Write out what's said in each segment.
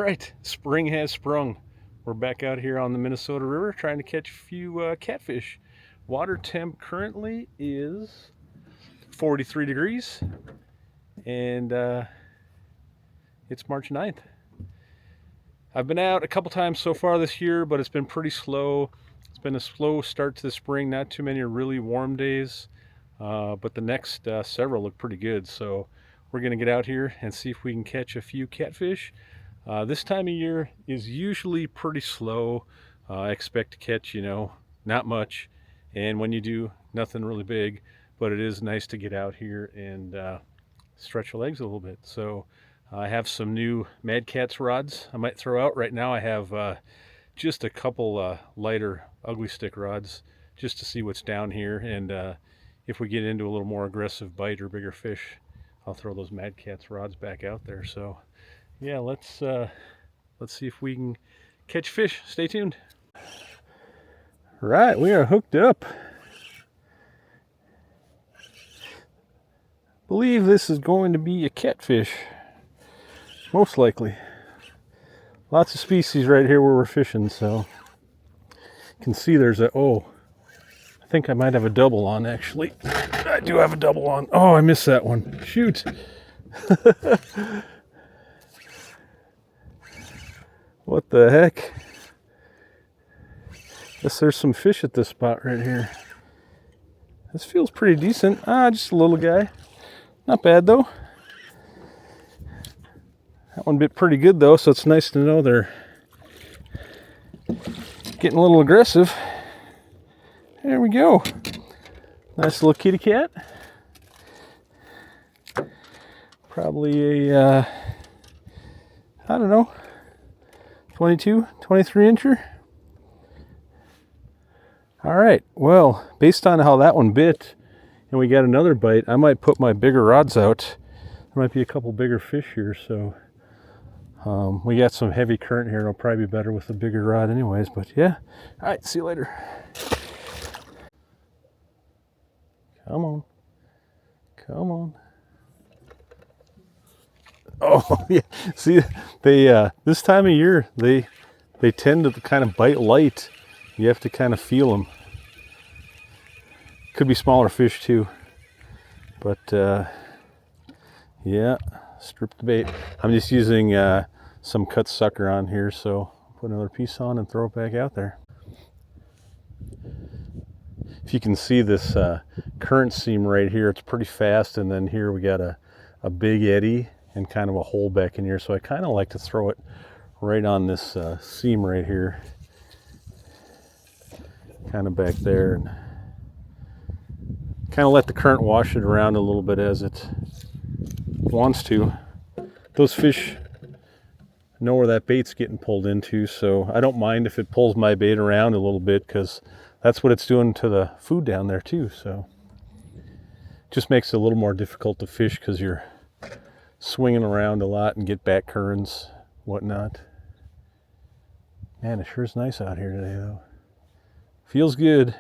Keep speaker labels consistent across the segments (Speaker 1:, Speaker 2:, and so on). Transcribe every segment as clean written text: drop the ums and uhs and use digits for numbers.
Speaker 1: right, spring has sprung. We're back out here on the Minnesota River trying to catch a few catfish. Water temp currently is 43 degrees and it's March 9th. I've been out a couple times so far this year, but it's been pretty slow. It's been a slow start to the spring, not too many really warm days, but the next several look pretty good. So we're going to get out here and see if we can catch a few catfish. This time of year is usually pretty slow. I expect to catch, not much. And when you do, nothing really big. But it is nice to get out here and stretch your legs a little bit. So I have some new Mad Catz rods I might throw out. Right now I have just a couple lighter ugly stick rods just to see what's down here. And if we get into a little more aggressive bite or bigger fish, I'll throw those Mad Catz rods back out there. So yeah, let's see if we can catch fish. Stay tuned. Right, we are hooked up. Believe this is going to be a catfish, most likely. Lots of species right here where we're fishing, so you can see there's I think I might have a double on, actually. I do have a double on. Oh, I missed that one. Shoot. What the heck? Guess there's some fish at this spot right here. This feels pretty decent. Just a little guy. Not bad though. That one bit pretty good though, so it's nice to know they're getting a little aggressive. There we go. Nice little kitty cat. Probably a, I don't know, 22, 23 incher. All right, well, based on how that one bit and we got another bite, I might put my bigger rods out. There might be a couple bigger fish here, so we got some heavy current here. It'll probably be better with the bigger rod anyways, but yeah. All right, see you later. Come on. Come on. Oh, yeah. See, they this time of year, they tend to kind of bite light. You have to kind of feel them. Could be smaller fish too. But yeah, strip the bait. I'm just using some cut sucker on here, so put another piece on and throw it back out there. If you can see this current seam right here, it's pretty fast, and then here we got a big eddy and kind of a hole back in here, so I kind of like to throw it right on this seam right here, kind of back there, and kind of let the current wash it around a little bit as it wants to. Those fish know where that bait's getting pulled into, so I don't mind if it pulls my bait around a little bit, because that's what it's doing to the food down there too. So just makes it a little more difficult to fish because you're swinging around a lot and get back currents, whatnot. Man, it sure is nice out here today though. Feels good.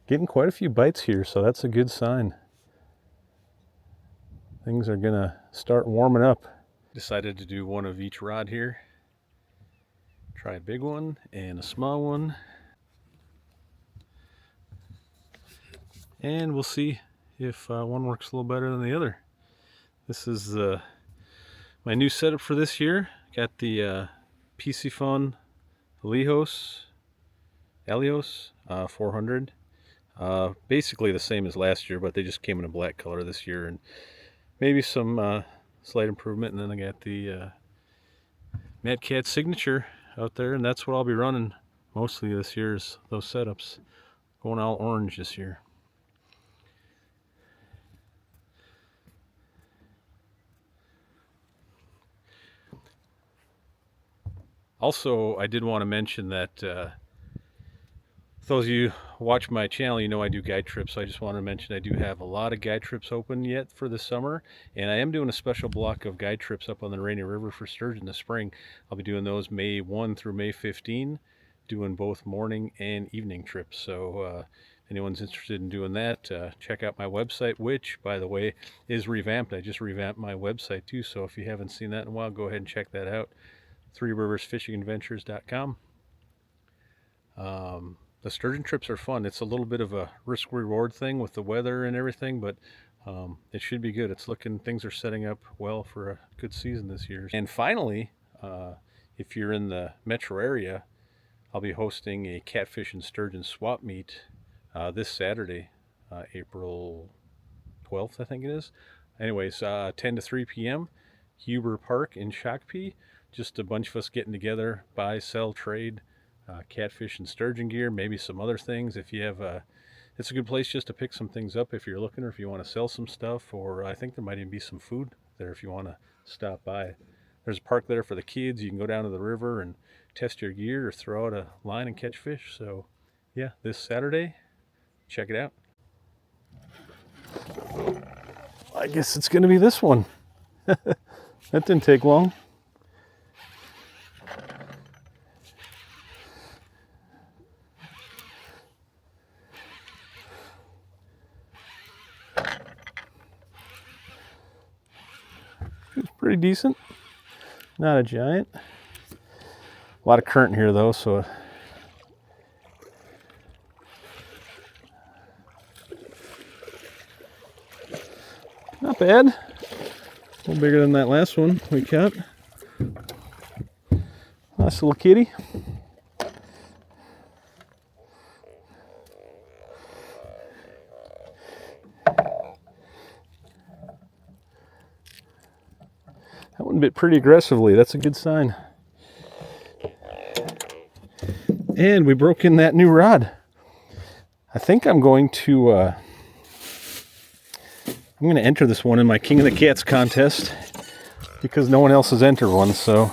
Speaker 1: Getting quite a few bites here, so that's a good sign. Things are gonna start warming up. Decided to do one of each rod here. Try a big one and a small one. And we'll see if one works a little better than the other. This is my new setup for this year. Got the Piscifun Alios 400. Basically the same as last year, but they just came in a black color this year, and maybe some slight improvement. And then I got the Mad Catz signature out there, and that's what I'll be running mostly this year, is those setups. Going all orange this year. Also, I did want to mention that those of you who watch my channel, you know I do guide trips. So I just want to mention I do have a lot of guide trips open yet for the summer, and I am doing a special block of guide trips up on the Rainy River for sturgeon this spring. I'll be doing those May 1 through May 15, doing both morning and evening trips. So anyone's interested in doing that, check out my website, which, by the way, is revamped. I just revamped my website too, so if you haven't seen that in a while, go ahead and check that out. threeriversfishingadventures.com. The sturgeon trips are fun. It's a little bit of a risk-reward thing with the weather and everything, but it should be good. Things are setting up well for a good season this year. And finally, if you're in the metro area, I'll be hosting a catfish and sturgeon swap meet this Saturday, April 12th, I think it is. Anyways, 10 to 3 p.m., Huber Park in Shakopee. Just a bunch of us getting together, buy, sell, trade, catfish and sturgeon gear, maybe some other things. If you have it's a good place just to pick some things up if you're looking, or if you want to sell some stuff, or I think there might even be some food there if you want to stop by. There's a park there for the kids. You can go down to the river and test your gear or throw out a line and catch fish. So yeah, this Saturday, check it out. I guess it's going to be this one. That didn't take long. It's pretty decent. Not a giant. A lot of current here though, so not bad. A little bigger than that last one we caught. Nice little kitty. That one bit pretty aggressively. That's a good sign. And we broke in that new rod. I think I'm going to enter this one in my King of the Cats contest because no one else has entered one, so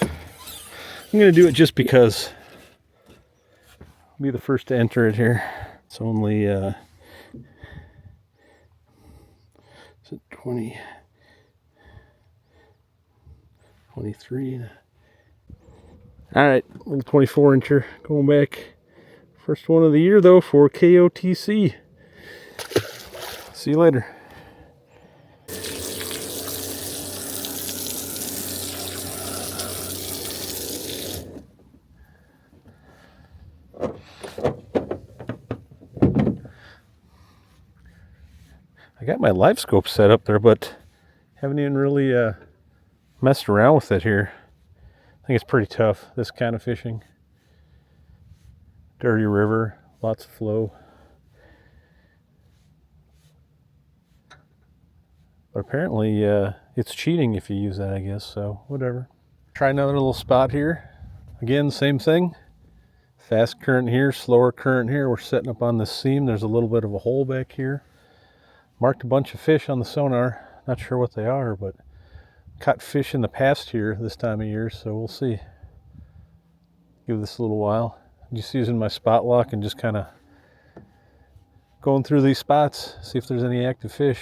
Speaker 1: I'm going to do it just because. I'll be the first to enter it here. It's only is it 20, 23. All right, little 24 incher going back. First one of the year though for KOTC. See you later. I got my live scope set up there, but haven't even really messed around with it here. I think it's pretty tough, this kind of fishing. Dirty river, lots of flow. But apparently it's cheating if you use that, I guess, so whatever. Try another little spot here. Again, same thing. Fast current here, slower current here. We're setting up on this seam. There's a little bit of a hole back here. Marked a bunch of fish on the sonar. Not sure what they are, but caught fish in the past here this time of year, so we'll see. Give this a little while. Just using my spot lock and just kind of going through these spots, see if there's any active fish.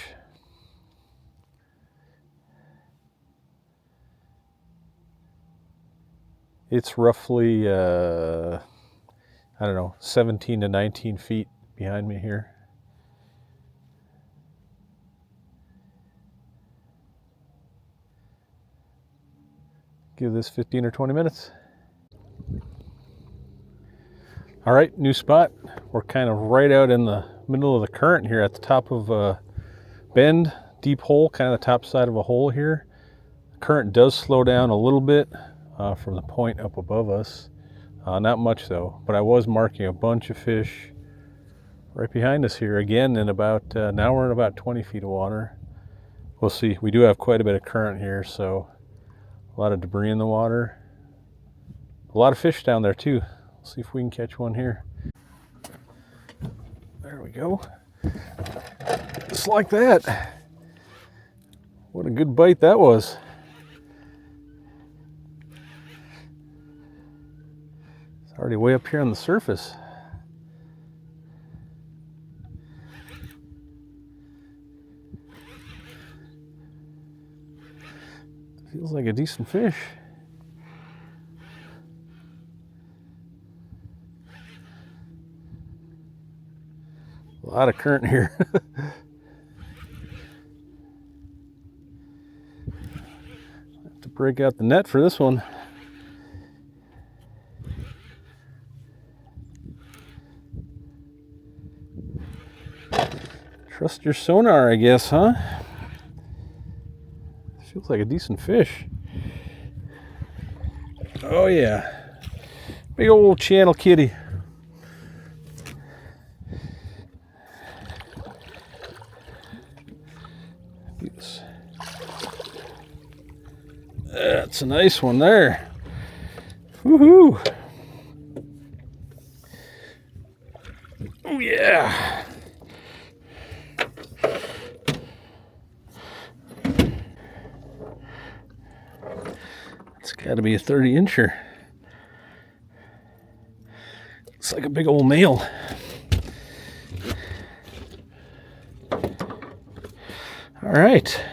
Speaker 1: It's roughly, I don't know, 17 to 19 feet behind me here. Give this 15 or 20 minutes. All right, new spot. We're kind of right out in the middle of the current here at the top of a bend, deep hole, kind of the top side of a hole here. Current does slow down a little bit from the point up above us. Not much though, but I was marking a bunch of fish right behind us here again in about, now we're in about 20 feet of water. We'll see. We do have quite a bit of current here, so a lot of debris in the water. A lot of fish down there too. Let's see if we can catch one here. There we go. Just like that. What a good bite that was. It's already way up here on the surface. Feels like a decent fish. A lot of current here. Have to break out the net for this one. Trust your sonar, I guess, huh? Feels like a decent fish. Oh yeah. Big old channel kitty. That's a nice one there. Woohoo! Oh yeah! It's got to be a 30-incher. Looks like a big old male. All right.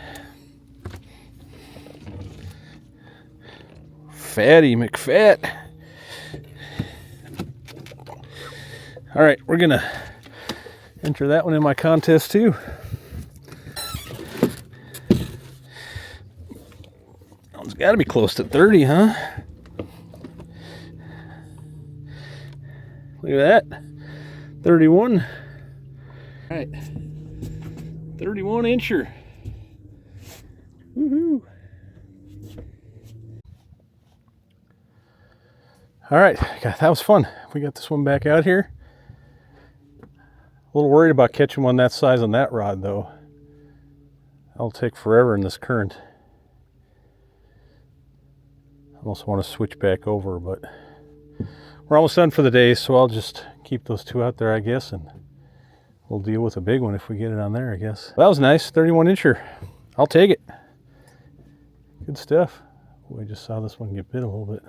Speaker 1: Fatty McFat. All right, we're gonna enter that one in my contest too. That one's got to be close to 30, huh? Look at that. 31. All right. 31-incher. Woohoo. All right, that was fun. We got this one back out here. A little worried about catching one that size on that rod, though. That'll take forever in this current. I also want to switch back over, but we're almost done for the day, so I'll just keep those two out there, I guess, and we'll deal with a big one if we get it on there, I guess. That was nice, 31-incher. I'll take it. Good stuff. Oh, I just saw this one get bit a little bit.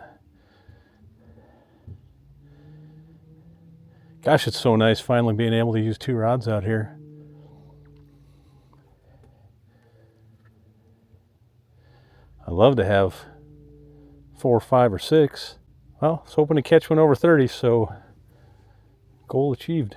Speaker 1: Gosh, it's so nice finally being able to use two rods out here. I love to have 4, 5, or 6. Well, I was hoping to catch one over 30, so goal achieved.